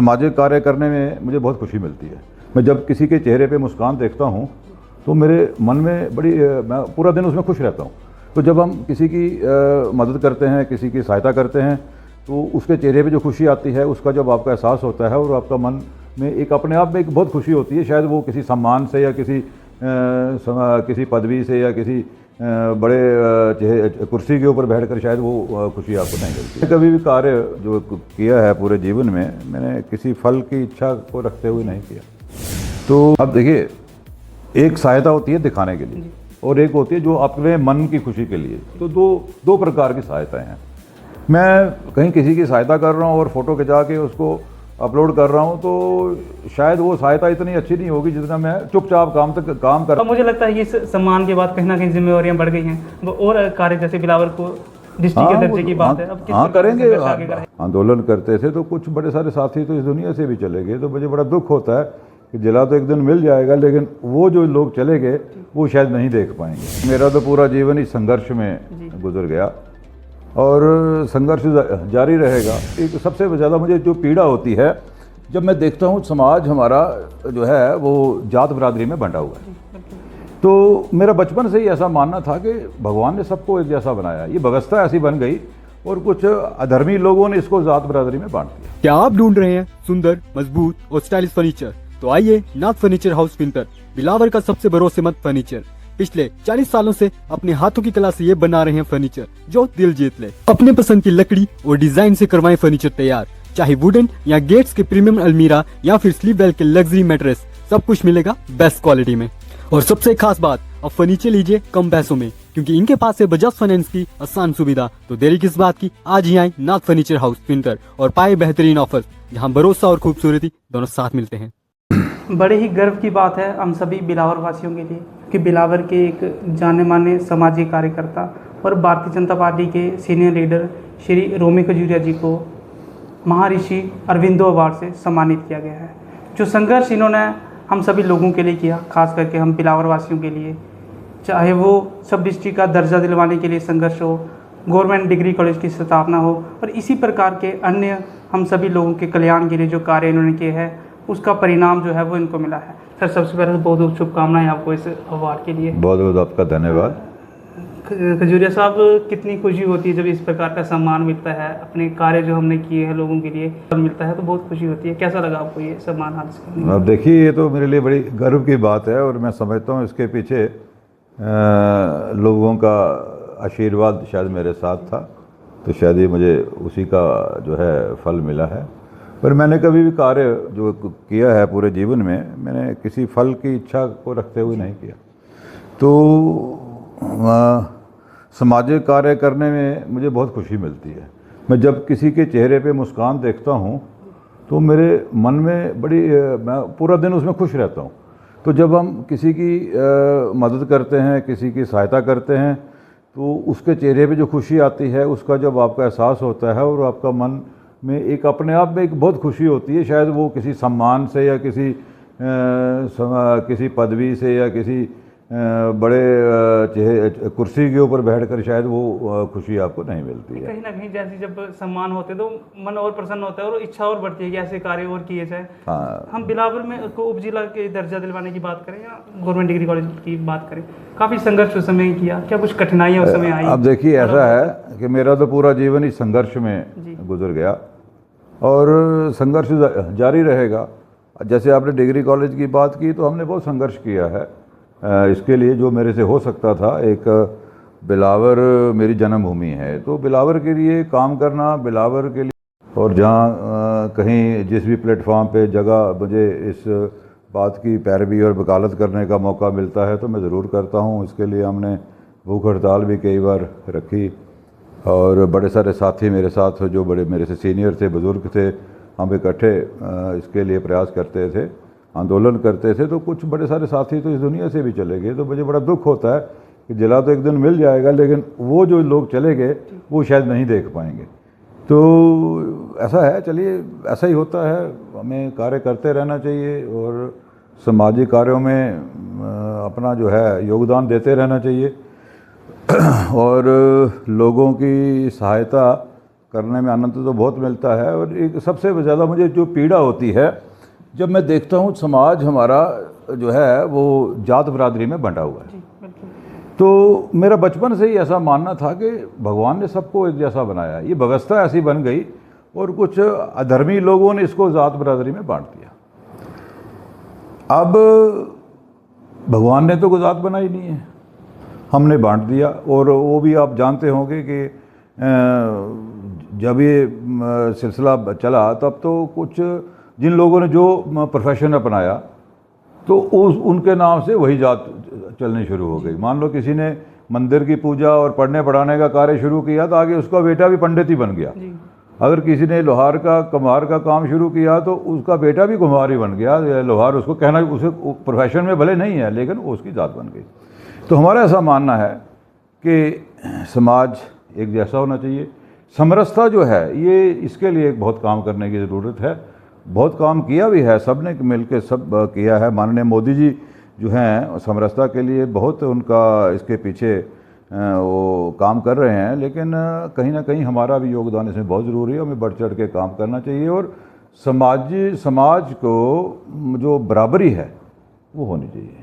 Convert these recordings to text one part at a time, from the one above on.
सामाजिक कार्य करने में मुझे बहुत खुशी मिलती है। मैं जब किसी के चेहरे पे मुस्कान देखता हूँ तो मेरे मन में बड़ी मैं पूरा दिन उसमें खुश रहता हूँ। तो जब हम किसी की मदद करते हैं, किसी की सहायता करते हैं, तो उसके चेहरे पे जो खुशी आती है, उसका जब आपका एहसास होता है और आपका मन में एक अपने आप में एक बहुत खुशी होती है। शायद वो किसी सम्मान से या किसी पदवी से या किसी बड़े कुर्सी के ऊपर बैठकर शायद वो खुशी आपको नहीं मिलती। कभी भी कार्य जो किया है पूरे जीवन में, मैंने किसी फल की इच्छा को रखते हुए नहीं किया। तो अब देखिए, एक सहायता होती है दिखाने के लिए और एक होती है जो अपने मन की खुशी के लिए। तो दो प्रकार की सहायताएं हैं। मैं कहीं किसी की सहायता कर रहा हूँ और फ़ोटो खिंचा के उसको अपलोड कर रहा हूँ, तो शायद वो सहायता इतनी अच्छी नहीं होगी जितना मैं चुपचाप काम कर। मुझे लगता है कि इस सम्मान के बाद कहीं ना कहीं जिम्मेवारियां बढ़ गई हैं, वो और कार्य जैसे बिलावर को डिस्ट्रिक्ट के दर्जे की बात है। अब किस करेंगे। आंदोलन करते थे तो कुछ बड़े सारे साथी तो इस दुनिया से भी चले गए। तो मुझे बड़ा दुख होता है कि जिला तो एक दिन मिल जाएगा, लेकिन वो जो लोग चले गए वो शायद नहीं देख पाएंगे। मेरा तो पूरा जीवन इस संघर्ष में गुजर गया और संघर्ष जारी रहेगा। एक सबसे ज़्यादा मुझे जो पीड़ा होती है जब मैं देखता हूँ समाज हमारा जो है वो जात बरादरी में बंटा हुआ है। तो मेरा बचपन से ही ऐसा मानना था कि भगवान ने सबको एक जैसा बनाया। ये व्यवस्था ऐसी बन गई और कुछ अधर्मी लोगों ने इसको जात बरादरी में बांट दिया। क्या आप ढूंढ रहे हैं सुंदर, मजबूत और स्टाइलिश फर्नीचर? तो आइए नाथ फर्नीचर हाउस फिनतर, बिलावर का सबसे भरोसेमंद फर्नीचर। पिछले 40 सालों से अपने हाथों की कला से ये बना रहे हैं फर्नीचर जो दिल जीत ले। अपने पसंद की लकड़ी और डिजाइन से करवाएं फर्नीचर तैयार। चाहे वुडन या गेट्स के प्रीमियम अलमीरा या फिर स्लीप वेल के लग्जरी मैट्रेस, सब कुछ मिलेगा बेस्ट क्वालिटी में। और सबसे खास बात, अब फर्नीचर लीजिए कम पैसों में, क्योंकि इनके पास है बजाज फाइनेंस की आसान सुविधा। तो देरी किस बात की, आज ही आए नाथ फर्नीचर हाउस फिनतर और पाए बेहतरीन ऑफर, जहाँ भरोसा और खूबसूरती दोनों साथ मिलते हैं। बड़े ही गर्व की बात है हम सभी बिलावर वासियों के लिए कि बिलावर के एक जाने माने सामाजिक कार्यकर्ता और भारतीय जनता पार्टी के सीनियर लीडर श्री रोमी खजूरिया जी को महर्षि अरविंदो अवार्ड से सम्मानित किया गया है। जो संघर्ष इन्होंने हम सभी लोगों के लिए किया, खास करके हम बिलावर वासियों के लिए, चाहे वो सब डिस्ट्रिक्ट का दर्जा दिलवाने के लिए संघर्ष हो, गवर्नमेंट डिग्री कॉलेज की स्थापना हो, और इसी प्रकार के अन्य हम सभी लोगों के कल्याण के लिए जो कार्य इन्होंने किए हैं, उसका परिणाम जो है वो इनको मिला है। सर, सबसे पहले बहुत बहुत शुभकामनाएं आपको इस अवार्ड के लिए। बहुत बहुत आपका धन्यवाद। खजूरिया साहब, कितनी खुशी होती है जब इस प्रकार का सम्मान मिलता है, अपने कार्य जो हमने किए हैं लोगों के लिए मिलता है, तो बहुत खुशी होती है। कैसा लगा आपको ये सम्मान हासिल करने में? अब देखिए, ये तो मेरे लिए बड़ी गर्व की बात है और मैं समझता हूँ इसके पीछे लोगों का आशीर्वाद शायद मेरे साथ था, तो शायद ये मुझे उसी का जो है फल मिला है। पर मैंने कभी भी कार्य जो किया है पूरे जीवन में, मैंने किसी फल की इच्छा को रखते हुए नहीं किया। तो सामाजिक कार्य करने में मुझे बहुत खुशी मिलती है। मैं जब किसी के चेहरे पे मुस्कान देखता हूँ तो मेरे मन में बड़ी मैं पूरा दिन उसमें खुश रहता हूँ। तो जब हम किसी की मदद करते हैं, किसी की सहायता करते हैं, तो उसके चेहरे पे जो खुशी आती है, उसका जब आपका एहसास होता है और आपका मन में एक अपने आप में एक बहुत खुशी होती है। शायद वो किसी सम्मान से या किसी पदवी से या किसी बड़े कुर्सी के ऊपर बैठकर शायद वो खुशी आपको नहीं मिलती है। कहीं ना कहीं जैसे जब सम्मान होते तो मन और प्रसन्न होता है और इच्छा और बढ़ती है कि ऐसे कार्य और किए जाए। हाँ, हम बिलावर में को उप जिला के दर्जा दिलवाने की बात करें या गवर्नमेंट डिग्री कॉलेज की बात करें, काफ़ी संघर्ष उस समय किया, क्या कुछ कठिनाइयाँ उस समय आई? अब देखिए, ऐसा है कि मेरा तो पूरा जीवन इस संघर्ष में गुजर गया और संघर्ष जारी रहेगा। जैसे आपने डिग्री कॉलेज की बात की, तो हमने बहुत संघर्ष किया है इसके लिए जो मेरे से हो सकता था। एक बिलावर मेरी जन्मभूमि है, तो बिलावर के लिए काम करना, बिलावर के लिए, और जहाँ कहीं जिस भी प्लेटफॉर्म पे जगह मुझे इस बात की पैरवी और वकालत करने का मौका मिलता है तो मैं ज़रूर करता हूँ। इसके लिए हमने भूख हड़ताल भी कई बार रखी और बड़े सारे साथी मेरे साथ जो बड़े मेरे से सीनियर थे, बुज़ुर्ग थे, हम इकट्ठे इसके लिए प्रयास करते थे, आंदोलन करते थे। तो कुछ बड़े सारे साथी तो इस दुनिया से भी चले गए। तो मुझे बड़ा दुख होता है कि जिला तो एक दिन मिल जाएगा, लेकिन वो जो लोग चले गए वो शायद नहीं देख पाएंगे। तो ऐसा है, चलिए ऐसा ही होता है, हमें कार्य करते रहना चाहिए और सामाजिक कार्यों में अपना जो है योगदान देते रहना चाहिए और लोगों की सहायता करने में आनंद तो बहुत मिलता है। और एक सबसे ज़्यादा मुझे जो पीड़ा होती है जब मैं देखता हूँ समाज हमारा जो है वो जात बरादरी में बंटा हुआ है। तो मेरा बचपन से ही ऐसा मानना था कि भगवान ने सबको एक जैसा बनाया, ये व्यवस्था ऐसी बन गई और कुछ अधर्मी लोगों ने इसको जात बरादरी में बांट दिया। अब भगवान ने तो कोई जात बनाई नहीं है, हमने बांट दिया। और वो भी आप जानते होंगे कि जब ये सिलसिला चला तब तो कुछ जिन लोगों ने जो प्रोफेशन अपनाया तो उनके नाम से वही जात चलनी शुरू हो गई। मान लो किसी ने मंदिर की पूजा और पढ़ने पढ़ाने का कार्य शुरू किया तो आगे उसका बेटा भी पंडित ही बन गया। अगर किसी ने लोहार का कुम्हार का काम शुरू किया तो उसका बेटा भी कुम्हार ही बन गया। लोहार उसको कहना उसे प्रोफेशन में भले नहीं है लेकिन उसकी जात बन गई। तो हमारा ऐसा मानना है कि समाज एक जैसा होना चाहिए। समरसता जो है ये इसके लिए बहुत काम करने की ज़रूरत है। बहुत काम किया भी है, सब ने मिल के सब किया है। माननीय मोदी जी जो हैं समरसता के लिए बहुत उनका इसके पीछे वो काम कर रहे हैं, लेकिन कहीं ना कहीं हमारा भी योगदान इसमें बहुत ज़रूरी है। हमें बढ़ चढ़ के काम करना चाहिए और समाज को जो बराबरी है वो होनी चाहिए।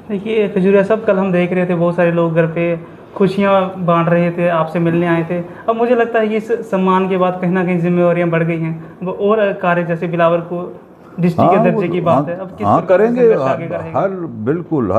देखिए खजूरिया साहब, कल हम देख रहे थे बहुत सारे लोग घर पे खुशियाँ बांट रहे थे, आपसे मिलने आए थे। अब मुझे लगता है कि इस सम्मान के बाद कहीं ना कहीं जिम्मेवारियाँ बढ़ गई हैं। अब और कार्य जैसे बिलावर को डिस्ट्रिक्ट के दर्जे की बात है, अब किस प्रकार से करेंगे। संघर्ष आगे का रहेगा? बिल्कुल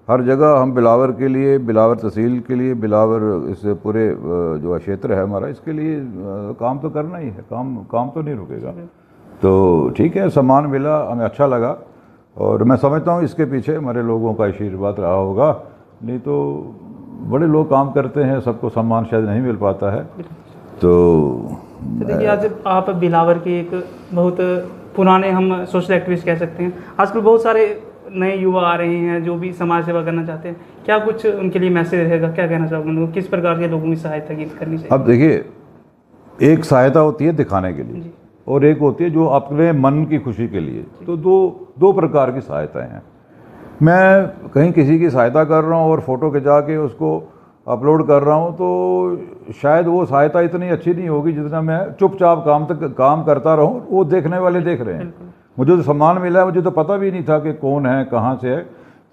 हर जगह हम बिलावर के लिए, बिलावर तहसील के लिए, बिलावर इस पूरे जो क्षेत्र है हमारा, इसके लिए काम तो करना ही है। काम तो नहीं रुकेगा। तो ठीक है, सम्मान मिला, हमें अच्छा लगा और मैं समझता हूँ इसके पीछे हमारे लोगों का आशीर्वाद रहा होगा। नहीं तो बड़े लोग काम करते हैं, सबको सम्मान शायद नहीं मिल पाता है। तो देखिए आज आप बिलावर के एक बहुत पुराने हम सोशल एक्टिविस्ट कह सकते हैं। आजकल बहुत सारे नए युवा आ रहे हैं जो भी समाज सेवा करना चाहते हैं। क्या कुछ उनके लिए मैसेज रहेगा, क्या कहना चाहोगे उनको, किस प्रकार के लोगों की सहायता करनी चाहिए? अब देखिए, एक सहायता होती है दिखाने के लिए और एक होती है जो अपने मन की खुशी के लिए। तो दो प्रकार की सहायताएं हैं। मैं कहीं किसी की सहायता कर रहा हूँ और फ़ोटो खिंचा के उसको अपलोड कर रहा हूँ तो शायद वो सहायता इतनी अच्छी नहीं होगी जितना मैं चुपचाप काम करता रहूँ। वो देखने वाले देख रहे हैं। मुझे तो सम्मान मिला है, मुझे तो पता भी नहीं था कि कौन है, कहाँ से है।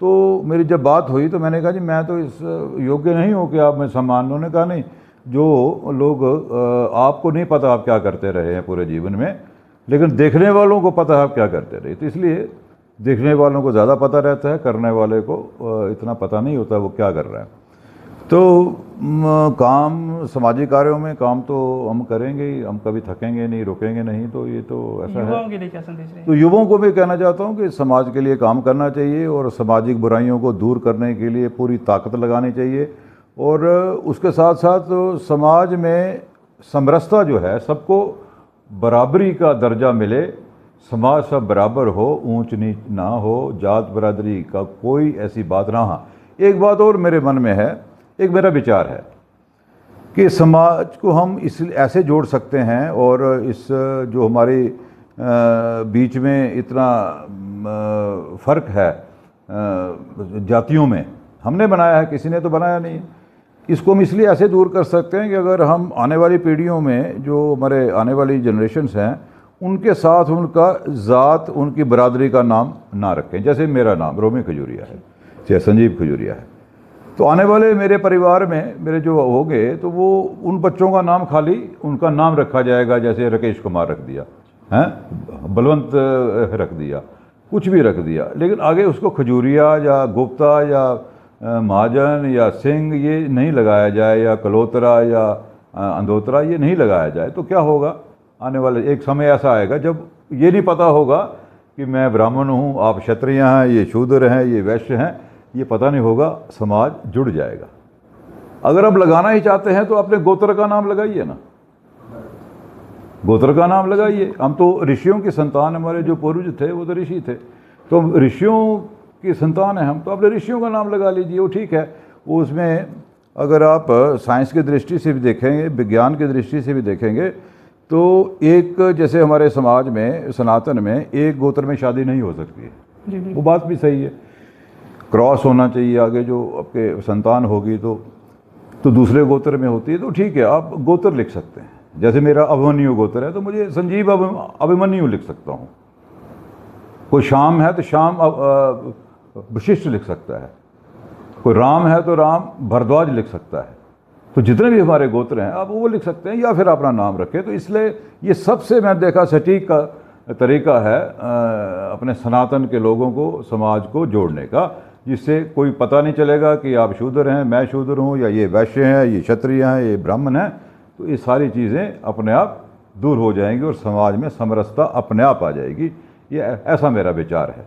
तो मेरी जब बात हुई तो मैंने कहा जी मैं तो इस योग्य नहीं हूँ कि आप मैं सम्मान। उन्होंने कहा नहीं, जो लोग आपको नहीं पता आप क्या करते रहे हैं पूरे जीवन में, लेकिन देखने वालों को पता है आप क्या करते रहे। तो इसलिए देखने वालों को ज़्यादा पता रहता है, करने वाले को इतना पता नहीं होता वो क्या कर रहा है। तो काम सामाजिक कार्यों में काम तो हम करेंगे ही, हम कभी थकेंगे नहीं, रुकेंगे नहीं। तो ये तो ऐसा है। युवाओं के लिए क्या संदेश है? तो युवाओं को भी कहना चाहता हूँ कि समाज के लिए काम करना चाहिए और सामाजिक बुराइयों को दूर करने के लिए पूरी ताकत लगानी चाहिए। और उसके साथ साथ समाज में समरसता जो है, सबको बराबरी का दर्जा मिले, समाज सब बराबर हो, ऊंच नीच ना हो, जात बरादरी का कोई ऐसी बात ना हो। एक बात और मेरे मन में है, एक मेरा विचार है कि समाज को हम इस ऐसे जोड़ सकते हैं और इस जो हमारी बीच में इतना फ़र्क है जातियों में, हमने बनाया है, किसी ने तो बनाया नहीं। इसको हम इसलिए ऐसे दूर कर सकते हैं कि अगर हम आने वाली पीढ़ियों में जो हमारे आने वाली जनरेशन्स हैं उनके साथ उनका ज़ात, उनकी बरादरी का नाम ना रखें। जैसे मेरा नाम रोमी खजूरिया है, चाहे संजीव खजूरिया है, तो आने वाले मेरे परिवार में मेरे जो होंगे तो वो उन बच्चों का नाम खाली उनका नाम रखा जाएगा। जैसे राकेश कुमार रख दिया है, बलवंत रख दिया, कुछ भी रख दिया, लेकिन आगे उसको खजूरिया या गुप्ता या महाजन या सिंह ये नहीं लगाया जाए, या कलोत्रा या अंदोत्रा ये नहीं लगाया जाए। तो क्या होगा, आने वाले एक समय ऐसा आएगा जब ये नहीं पता होगा कि मैं ब्राह्मण हूँ, आप क्षत्रिय हैं, ये शूद्र हैं, ये वैश्य हैं, ये पता नहीं होगा। समाज जुड़ जाएगा। अगर आप लगाना ही चाहते हैं तो अपने गोत्र का नाम लगाइए ना, गोत्र का नाम लगाइए। हम तो ऋषियों की संतान, हमारे जो पूर्वज थे वो तो ऋषि थे, तो हम ऋषियों की संतान है हम, तो अपने ऋषियों का नाम लगा लीजिए, वो ठीक है। वो उसमें अगर आप साइंस की दृष्टि से भी देखेंगे, विज्ञान की दृष्टि से भी देखेंगे, तो एक जैसे हमारे समाज में, सनातन में, एक गोत्र में शादी नहीं हो सकती है। वो बात भी सही है, क्रॉस होना चाहिए। आगे जो आपके संतान होगी तो दूसरे गोत्र में होती है, तो ठीक है, आप गोत्र लिख सकते हैं, जैसे मेरा अभिमन्यु गोत्र है तो मुझे संजीव अभिमन्यु लिख सकता हूँ। कोई श्याम है तो श्याम वशिष्ठ लिख सकता है। कोई राम है तो राम भरद्वाज लिख सकता है। तो जितने भी हमारे गोत्र हैं आप वो लिख सकते हैं या फिर अपना नाम रखें। तो इसलिए ये सबसे मैं देखा सटीक का तरीका है अपने सनातन के लोगों को, समाज को जोड़ने का, जिससे कोई पता नहीं चलेगा कि आप शूद्र हैं, मैं शूद्र हूँ, या ये वैश्य हैं, ये क्षत्रिय हैं, ये ब्राह्मण हैं। तो ये सारी चीज़ें अपने आप दूर हो जाएंगी और समाज में समरसता अपने आप आ जाएगी। ये ऐसा मेरा विचार है।